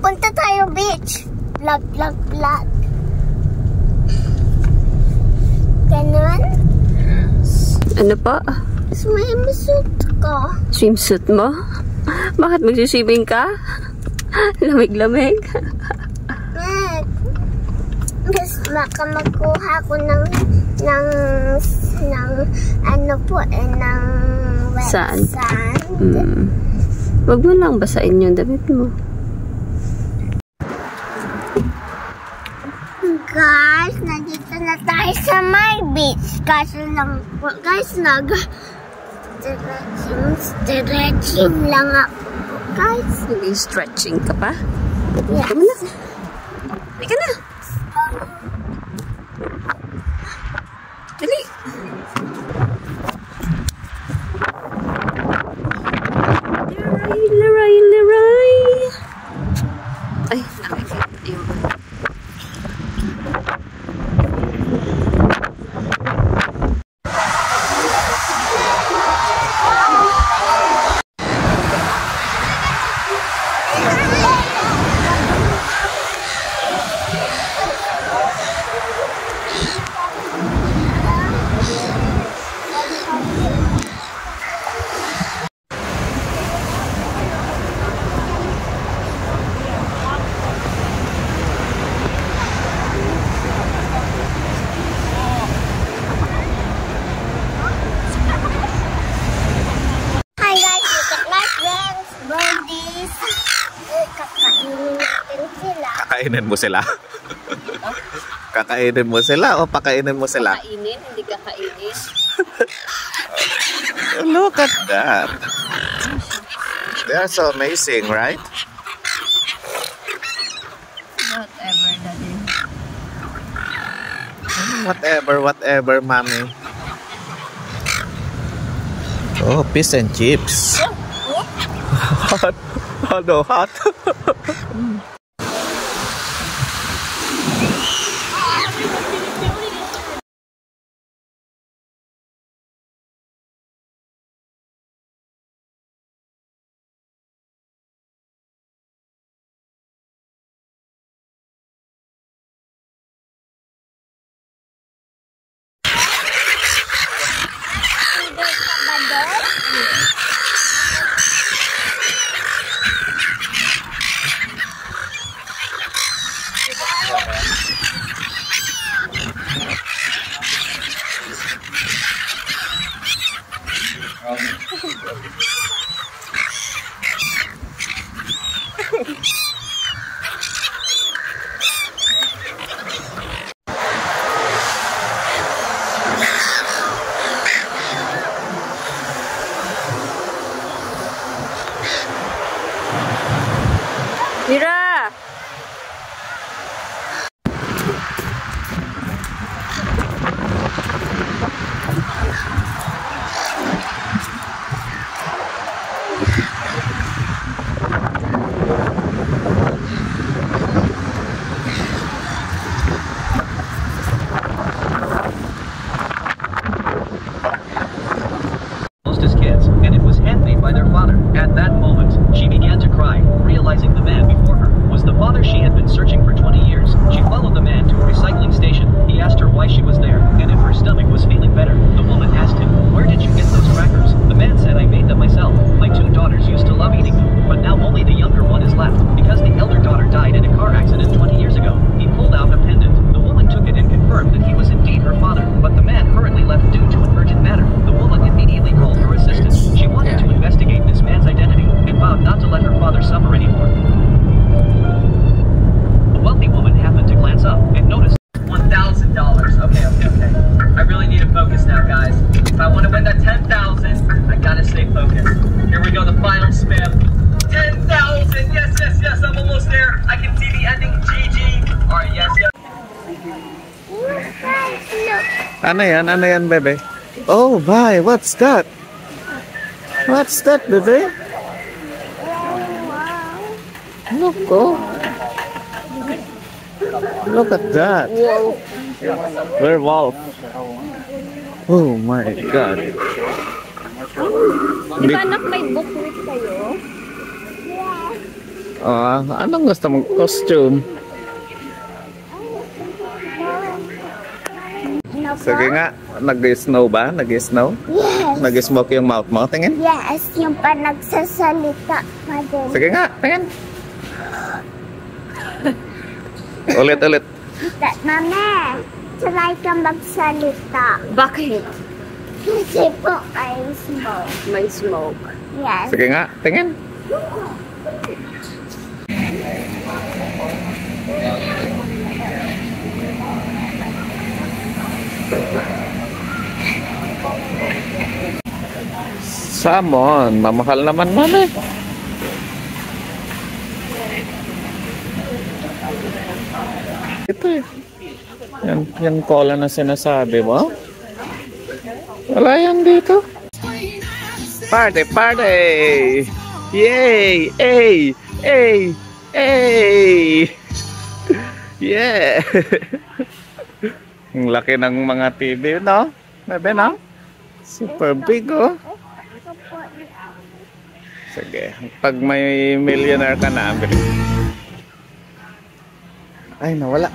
Punta tayo beach. Vlog, vlog, vlog. Ganon? Yes. Ano pa? Swimsuit ko. Swimsuit mo? Bakit magsiswimming ka? Lamig-lamig. Baka magkuha ko ng ano po ng wet sand. Sand. Wag mo lang basain yung damit mo. Guys, nandito na tayo sa my beach. Kaso lang po, guys, stretching lang ako, guys. Nag-stretching ka pa? Yes. Come na. Halika na. Dali. Leroy. Ay, nakikita yung... Kakainin mo sila? Kakainin mo sila o pakainin mo sila? Kakainin, hindi kakainin. Look at that. They are so amazing, right? Whatever that is. Whatever, mommy. Oh, fish and chips. Hot. Oh no, hot. Mira! As kids, and it was handmade by their father. At that moment, she began to cry, realizing the man before her was the father she had been searching for 20 years. She followed the man to a recycling station. He asked her why she was there, and if her stomach was feeling better. The woman asked him, "Where did you get those crackers?" The man said, "I made them myself. My 2 daughters used to love eating them, but now only the younger one is left, because the elder daughter died in a car accident 20 years ago." He pulled out a pendant. The woman took it and confirmed that he was indeed her father, but the man hurriedly left due to an urgent matter. The woman immediately called her assistant. She wanted to investigate this man's identity and vowed not to let her father suffer anymore. A wealthy woman happened to glance up and noticed $1,000. Okay. I really need to focus now, guys. If I want to win that 10,000, I gotta stay focused. Here we go, the final spin. 10,000. Yes. I'm almost there. I can see the ending. GG. All right. Yes. Ano yan, bebe? Oh, bye. What's that? What's that, bebe? Look, oh. Look at that. Werewolf. Oh my God. Di ba anak may book with kayo? Anong gusto mong costume? Sige nga, nag-snow ba? Nag-snow? Yes. Nag-smoke yung mouth mo? Tingin? Yes, yung pa nagsasalita pa din. Sige nga, tingin. Ulit. Mama, try ka magsalita. Bakit? Kasi po ay smoke. May smoke. Yes. Sige nga, tingin. Salmon, mamahal naman mami. Ito eh. Yan cola na sinasabi mo. Wala yan dito. Party! Yay! Ay! Yeah! Ang laki ng mga TV, no? Bebe, no? Super big, oh. Sige. Pag may millionaire ka na, ambil. Ay, nawala.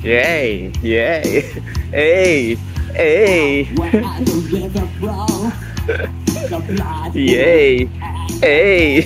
Yay! Ay! Yay! Ay!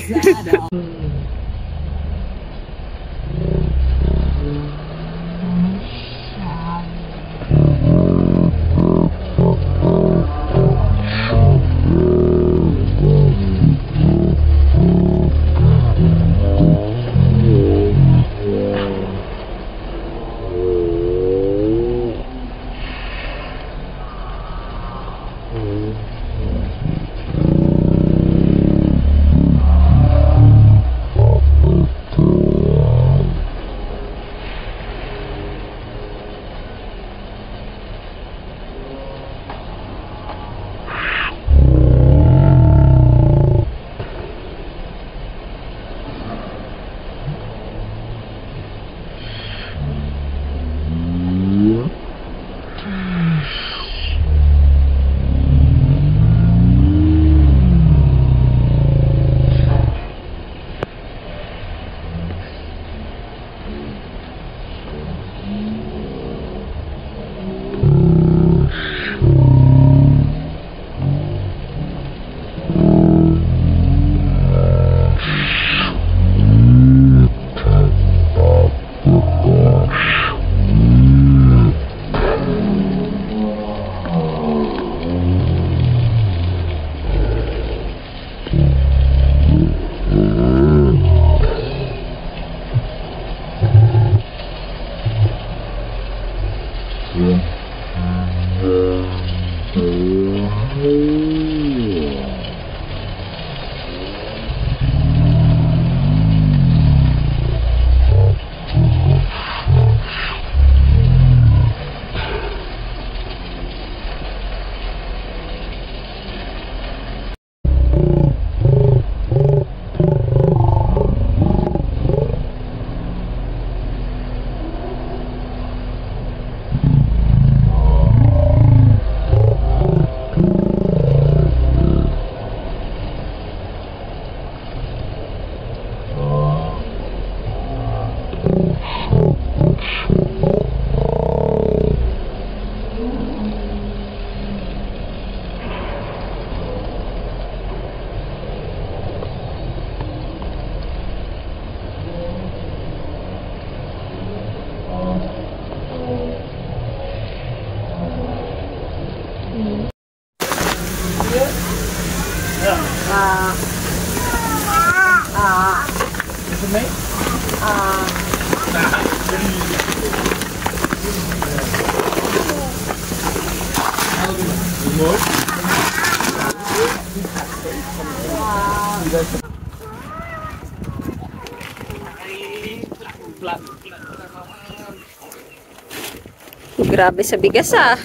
Grabe sa bigas ah.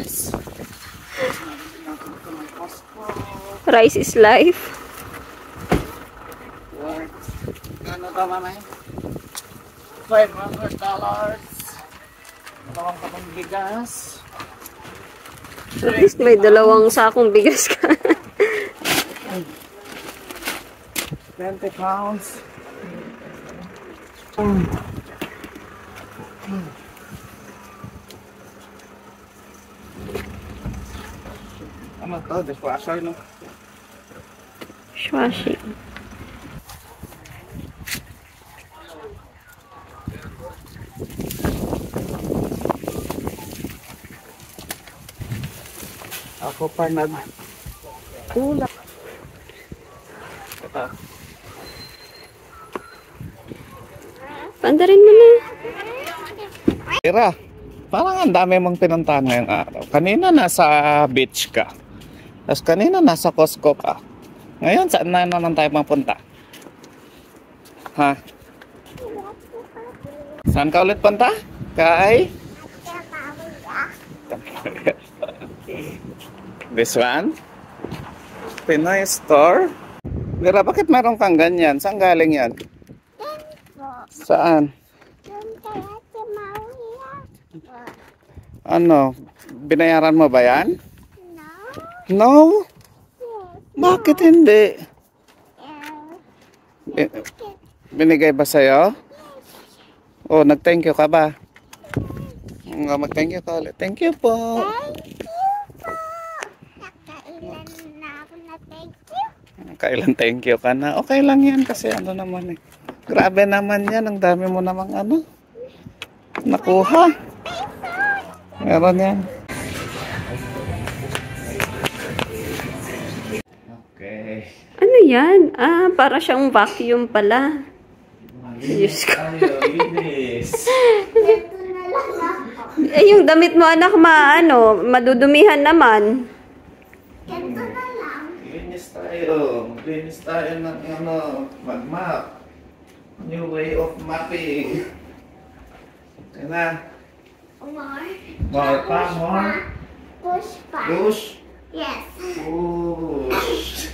Rice is life. Ano ka mamay? $500. Dalawang kapang bigas. At least may dalawang sakong bigas ka. 20 pounds. Ano to? Dishwasher, no? Dishwashing. Ako pa tulak. Ito. Pandarin mo na. Ira, parang ang dami mong pinuntahan ngayong araw. Kanina nasa beach ka. Tapos kanina nasa Costco ka. Ngayon, saan na naman tayo mapunta? Ha? Saan ka ulit punta? Kay? This one? Pinoy store? Mira, bakit meron kang ganyan? Saan galing yan? Saan? Ano? Binayaran mo ba yan? No? Bakit hindi? Binigay ba sa'yo? Oh, nag-thank you ka ba? Mag-thank you ka ulit. Thank you po. Kailan thank you ka na? Okay lang yan kasi ano naman eh. Grabe naman yan. Ang dami mo namang ano. Nakuha. Meron yan. Okay. Ano yan? Ah, para siyang vacuum pala. Diyos ko. Eh, yung damit mo, anak, madudumihan naman. Linis tayo. Linis tayo ng mag-map. New way of mapping. Okay na. More pa, more. Push pa. Push. Yes. Push.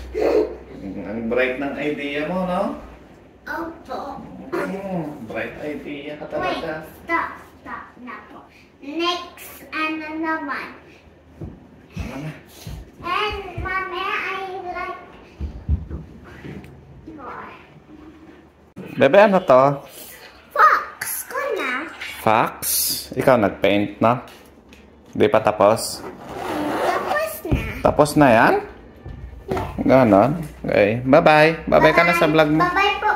Ang bright ng idea mo, no? Opo. Bright idea ka Wait, talaga. stop na po. Next, ano naman? And mommy, I like more. Bebe, ano to? Fox ko na. Fax? Ikaw nag-paint na? Di pa tapos? Tapos na. Tapos na yan? Ganon. Okay. Bye-bye. Bye-bye ka na sa vlog mo. Bye-bye po.